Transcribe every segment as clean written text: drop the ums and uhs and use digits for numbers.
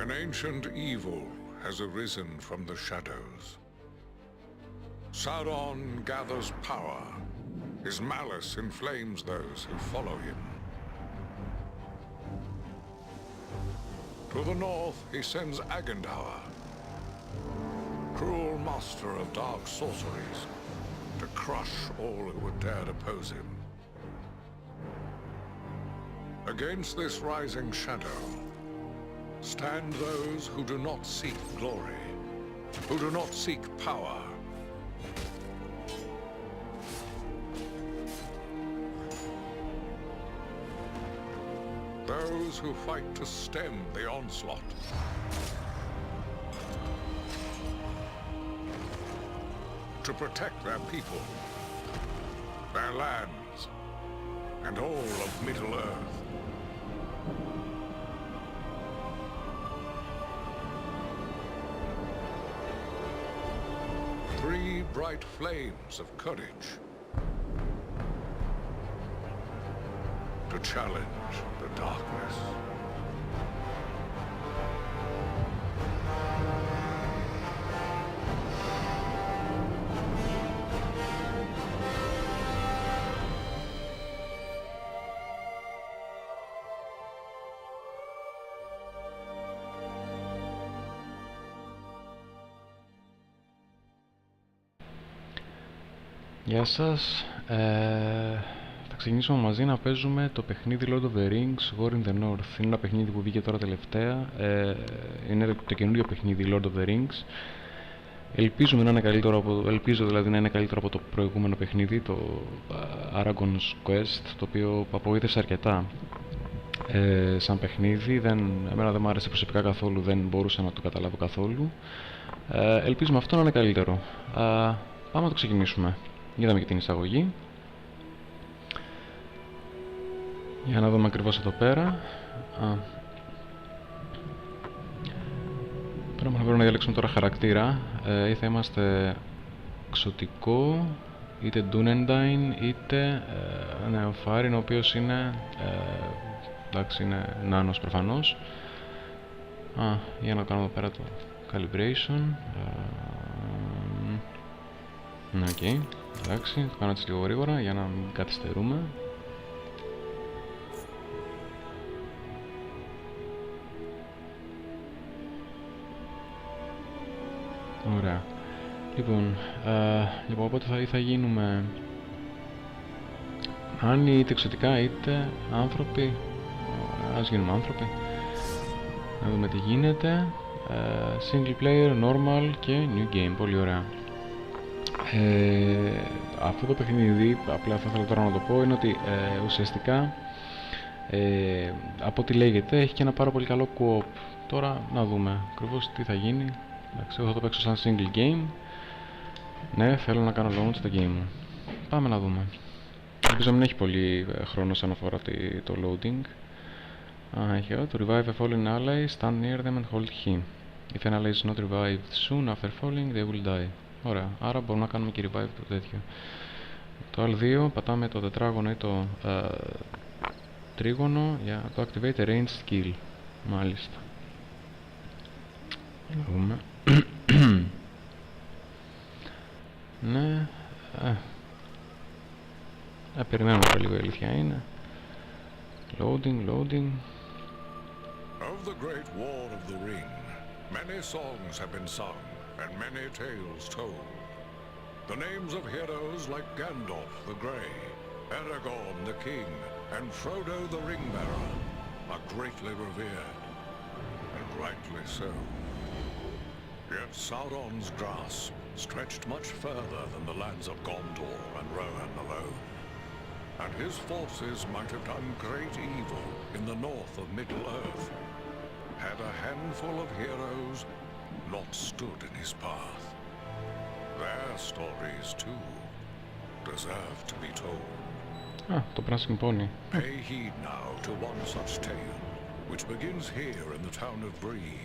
An ancient evil has arisen from the shadows. Sauron gathers power. His malice inflames those who follow him. To the north, he sends Agandaur, cruel master of dark sorceries, to crush all who would dare to oppose him. Against this rising shadow stand those who do not seek glory, who do not seek power. Those who fight to stem the onslaught. To protect their people, their lands, and all of Middle-earth. Three bright flames of courage to challenge the darkness. Γεια σας, θα ξεκινήσουμε μαζί να παίζουμε το παιχνίδι Lord of the Rings War in the North. Είναι ένα παιχνίδι που βγήκε τώρα τελευταία, είναι το καινούριο παιχνίδι Lord of the Rings. Ελπίζω δηλαδή να είναι καλύτερο από το προηγούμενο παιχνίδι, το Aragorn's Quest, το οποίο απογοήτευσε αρκετά σαν παιχνίδι. Εμένα δεν μου άρεσε προσωπικά καθόλου, δεν μπορούσα να το καταλάβω καθόλου. Ελπίζουμε αυτό να είναι καλύτερο. Πάμε να το ξεκινήσουμε. Είδαμε και την εισαγωγή. Για να δούμε ακριβώς εδώ πέρα. Πρέπει να διαλέξουμε τώρα χαρακτήρα. Ή θα είμαστε ξωτικό, είτε Dunendine, είτε Νεοφάριν, ο οποίος είναι εντάξει, είναι νάνος προφανώς. Για να κάνουμε εδώ πέρα το calibration. Ναι, οκ. Εντάξει, το κάνω έτσι λίγο γρήγορα για να μην καθυστερούμε. Ωραία. Λοιπόν, οπότε θα γίνουμε αν είτε εξωτικά είτε άνθρωποι. Ας γίνουμε άνθρωποι. Να δούμε τι γίνεται. Single player, normal και new game. Πολύ ωραία. Αυτό το παιχνίδι, απλά θα ήθελα τώρα να το πω, είναι ότι ουσιαστικά από ό,τι λέγεται έχει και ένα πάρα πολύ καλό co-op. Τώρα να δούμε ακριβώς τι θα γίνει. Εντάξει, εγώ θα το παίξω σαν single game. Ναι, θέλω να κάνω launch στο game μου. Πάμε να δούμε. Ελπίζω να μην έχει πολύ χρόνο σαν αφορά το loading. Έχει εδώ το revive a fallen ally, stand near them and hold him. If an ally is not revived soon after falling, they will die. Ωραία, άρα μπορούμε να κάνουμε και revive το τέτοιο. Το L2 πατάμε το τετράγωνο ή το τρίγωνο για το activate a ranged skill. Μάλιστα. Να δούμε. Ναι. Περιμένουμε λίγο, η αλήθεια είναι. Loading. Of the great war of the ring, many songs have been sung and many tales told. The names of heroes like Gandalf the Grey, Aragorn the King, and Frodo the Ring-Bearer are greatly revered, and rightly so. Yet Sauron's grasp stretched much further than the lands of Gondor and Rohan alone, and his forces might have done great evil in the north of Middle-earth, had a handful of heroes not stood in his path. Their stories, too, deserve to be told. Το πράσινο πόνι. Pay heed now to one such tale, which begins here in the town of Bree,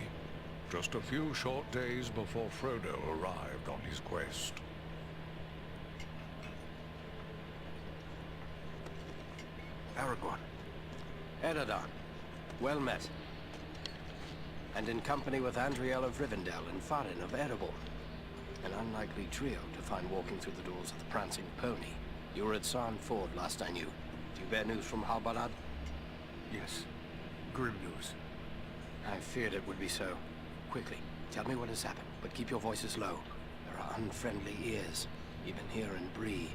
just a few short days before Frodo arrived on his quest. Aragorn. Eredon. Well met. and in company with Andriel of Rivendell and Farin of Erebor. An unlikely trio to find walking through the doors of the Prancing Pony. You were at Sarn Ford last I knew. Do you bear news from Halbarad? Yes. Grim news. I feared it would be so. Quickly, tell me what has happened, but keep your voices low. There are unfriendly ears, even here in Bree.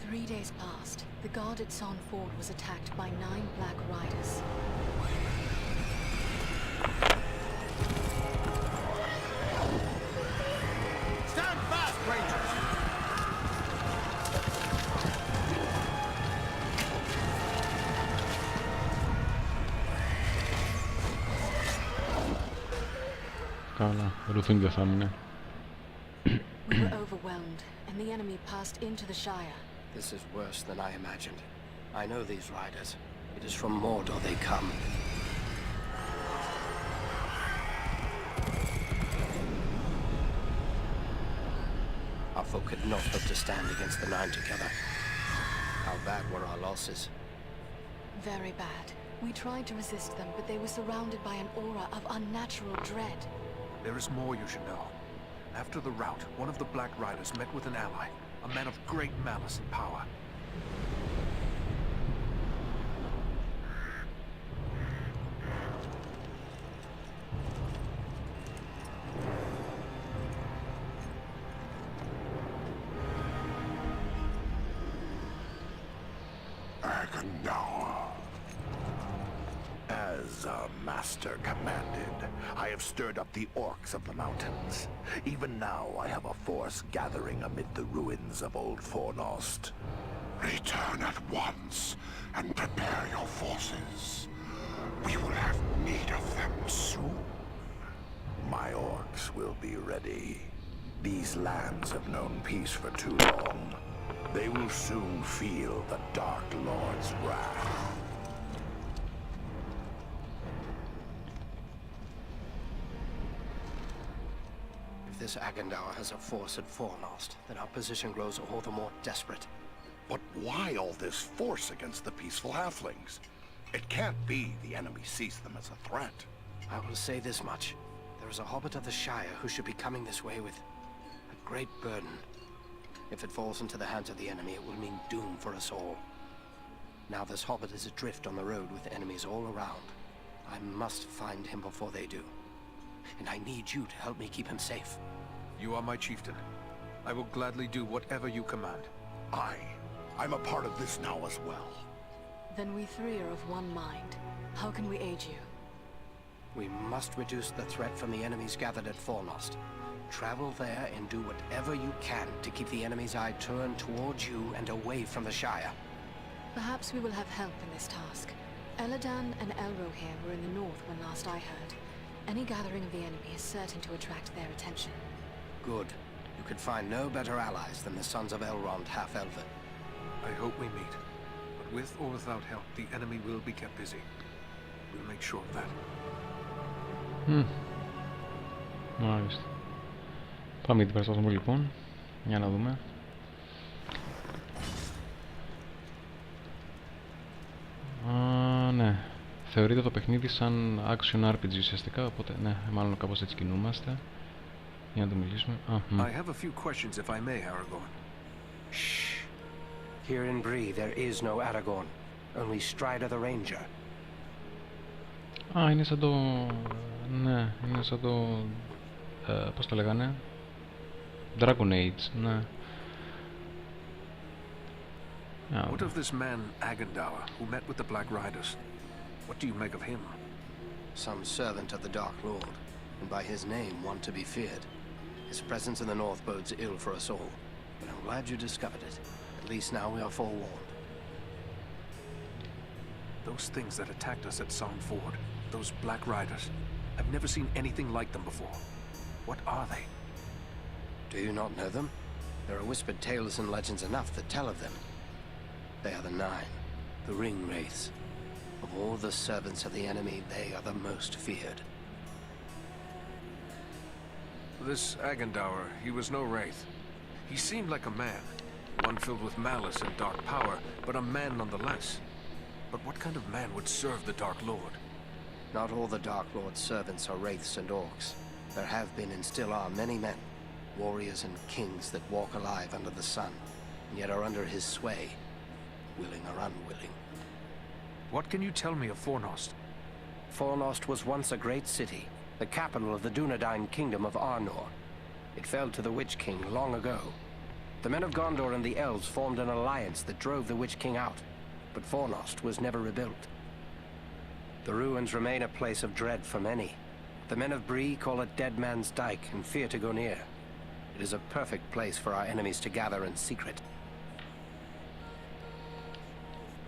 3 days passed. The guard at Sarn Ford was attacked by 9 Black Riders. Stand fast, Rangers! Καλά, Ρουθούν δεν θα έμεινε. We were overwhelmed, and the enemy passed into the Shire. This is worse than I imagined. I know these riders. It is from Mordor they come. Our folk could not hope to stand against the 9 together. How bad were our losses? Very bad. We tried to resist them, but they were surrounded by an aura of unnatural dread. There is more you should know. After the rout, one of the Black Riders met with an ally, a man of great malice and power. As our master commanded, I have stirred up the orcs of the mountains. Even now I have a force gathering amid the ruins of Old Fornost. Return at once and prepare your forces. We will have need of them soon. My orcs will be ready. These lands have known peace for too long. They will soon feel the Dark Lord's wrath. If this Agandaur has a force at Fornost, then our position grows all the more desperate. But why all this force against the peaceful halflings? It can't be the enemy sees them as a threat. I will say this much. There is a hobbit of the Shire who should be coming this way with a great burden. If it falls into the hands of the enemy, it will mean doom for us all. Now this hobbit is adrift on the road with enemies all around. I must find him before they do. And I need you to help me keep him safe. You are my chieftain. I will gladly do whatever you command. I'm a part of this now as well. Then we 3 are of one mind. How can we aid you? We must reduce the threat from the enemies gathered at Fornost. Travel there and do whatever you can to keep the enemy's eye turned towards you and away from the Shire. Perhaps we will have help in this task. Eladan and Elrohir were in the north when last I heard. Any gathering of the enemy is certain to attract their attention. Good. You could find no better allies than the sons of Elrond half-elven. I hope we meet. But with or without help, the enemy will be kept busy. We'll make sure of that. Μάλιστα. Πάμε για την περιστασμό λοιπόν. Για να δούμε. Ναι. Θεωρείται το παιχνίδι σαν action RPG ουσιαστικά, οπότε ναι, μάλλον κάπως έτσι κινούμαστε. Για να το μιλήσουμε. I have a few questions if I may, Aragorn. Shh. Here in Bree there is no Aragorn. Only Strider the Ranger. Είναι σαν το... Ναι, είναι σαν το... πώς το λέγανε? Dragon Age, ναι. What of this man, Agandaur, who met with the Black Riders? What do you make of him? Some servant of the Dark Lord, and by his name one to be feared. His presence in the north bodes ill for us all, but I'm glad you discovered it. At least now we are forewarned. Those things that attacked us at Sarn Ford, those Black Riders, I've never seen anything like them before. What are they? Do you not know them? There are whispered tales and legends enough that tell of them. They are the 9, the Ring Wraiths. Of all the servants of the enemy, they are the most feared. This Agandaur, he was no wraith. He seemed like a man, one filled with malice and dark power, but a man nonetheless. But what kind of man would serve the Dark Lord? Not all the Dark Lord's servants are wraiths and orcs. There have been and still are many men, warriors and kings that walk alive under the sun, and yet are under his sway, willing or unwilling. What can you tell me of Fornost? Fornost was once a great city, the capital of the Dunedain kingdom of Arnor. It fell to the Witch King long ago. The men of Gondor and the elves formed an alliance that drove the Witch King out, but Fornost was never rebuilt. The ruins remain a place of dread for many. The men of Bree call it Dead Man's Dyke and fear to go near. It is a perfect place for our enemies to gather in secret.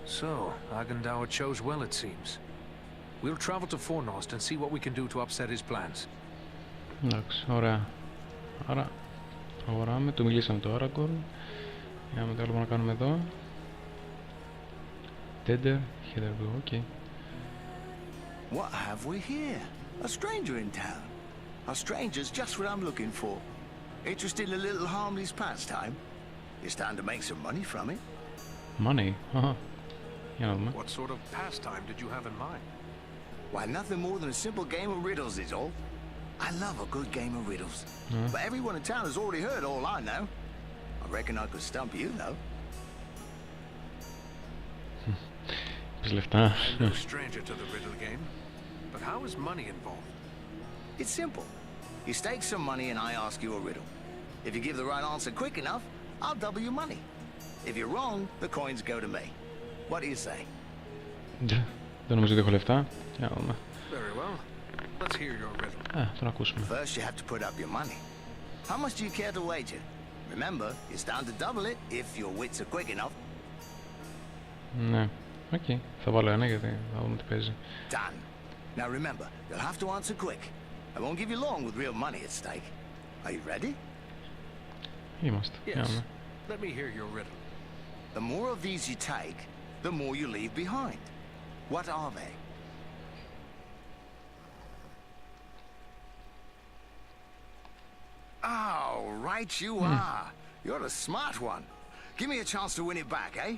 So, Agandaur chose well, it seems. We'll travel to Fornost and see what we can do to upset his plans. Εντάξει, ωραία. Άρα, προχωράμε. Του μιλήσαμε το Aragorn. Για να με το άλλο να κάνουμε εδώ. Tender, Heather, ok. What have we here? A stranger in town. A stranger's just what I'm looking for. Interested in a little harmless pastime? It's time to make some money from it. Money? Αχα. Για να δούμε. What sort of pastime did you have in mind? Why, nothing more than a simple game of riddles is all. I love a good game of riddles. But everyone in town has already heard all I know. I reckon I could stump you, though. Πες λεφτά. I'm no stranger to the riddle game. But how is money involved? It's simple. You stake some money and I ask you a riddle. If you give the right answer quick enough, I'll double your money. If you're wrong, the coins go to me. What do you say? Δεν νομίζω ότι έχω λεφτά. Για να δούμε. Very well. Let's hear your riddle. Τον ακούσουμε. First, you have to put up your money. How much do you care to wager? Remember, you stand to double it if your wits are quick enough. Ναι. Οκ. Θα βάλω ένα γιατί θα δούμε τι παίζει. Done. Now remember, you'll have to answer quick. I won't give you long with real money at stake. Are you ready? Είμαστε. Για να Yes. δούμε. Let me hear your riddle. The more of these you take, the more you leave behind. What are they? Oh, right you are. You're a smart one. Give me a chance to win it back, eh?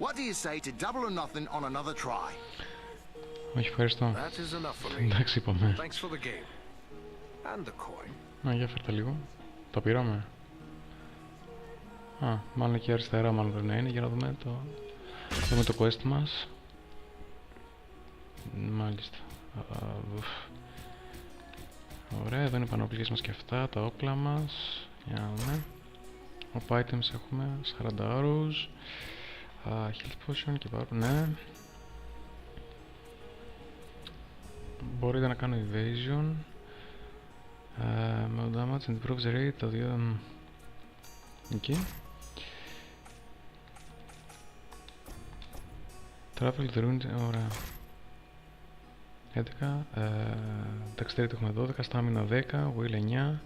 What do you say to double or nothing on another try? Όχι, ευχαριστώ. That is enough for me. Εντάξει, είπαμε. Thanks for the game. And the coin. Α, για φέρτε λίγο. Το πήραμε. Α, μάλλον εκεί αριστερά μάλλον πρέπει να είναι. Για να δούμε δούμε το quest μας. Μάλιστα. Ωραία, εδώ είναι οι πανοπλίες μας και αυτά, τα όπλα μας. Για να δούμε. Από items έχουμε 40 arrows. Health potion και πάρω, ναι. Μπορείτε να κάνω evasion. Με damage and improves the rate, τα δύο. Εκεί. Travel the ruins, ωραία. 11, dexterity έχουμε 12, stamina 10, will 9.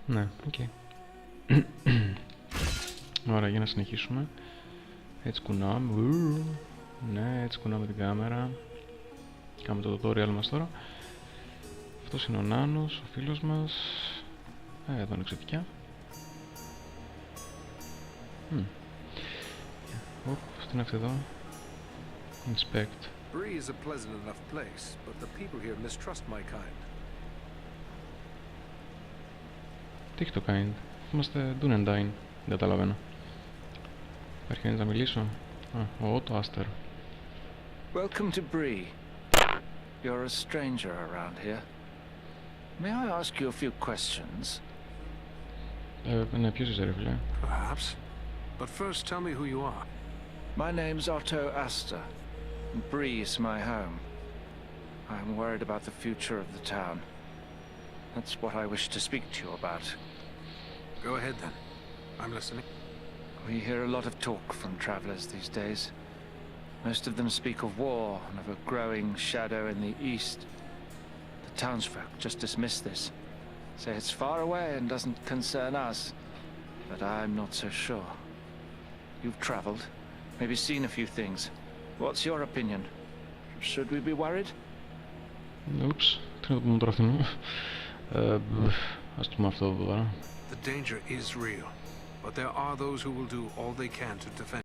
Ναι, οκ. Ωραία, για να συνεχίσουμε. Έτσι κουνάμε. Ναι, έτσι κουνάμε την κάμερα. Κάνουμε το tutorial μας τώρα. Αυτός είναι ο Νάνος, ο φίλος μας. Εδώ είναι εξωτικιά. Τι είναι αυτό εδώ? Inspect. Bree is a pleasant enough place, but the people here mistrust my kind. Τι έχει το kind? Είμαστε Dunedain. Δεν καταλαβαίνω. Υπάρχει κανείς να μιλήσω? Ο Otto Aster. Welcome to Bree. You're a stranger around here. May I ask you a few questions? Ναι, ποιος είσαι ρε φίλε? Perhaps. But first tell me who you are. My name's Otto Aster. Bree is my home. I'm worried about the future of the town. That's what I wish to speak to you about. Go ahead then. I'm listening. We hear a lot of talk from travelers these days. Most of them speak of war and of a growing shadow in the east. The townsfolk just dismiss this. Say it's far away and doesn't concern us. But I'm not so sure. You've traveled, maybe seen a few things. What's your opinion? Should we be worried? Oops, τι να το πούμε τώρα αυτήν. Ας το πούμε αυτό εδώ τώρα. The danger is real, but there are those who will do all they can to defend.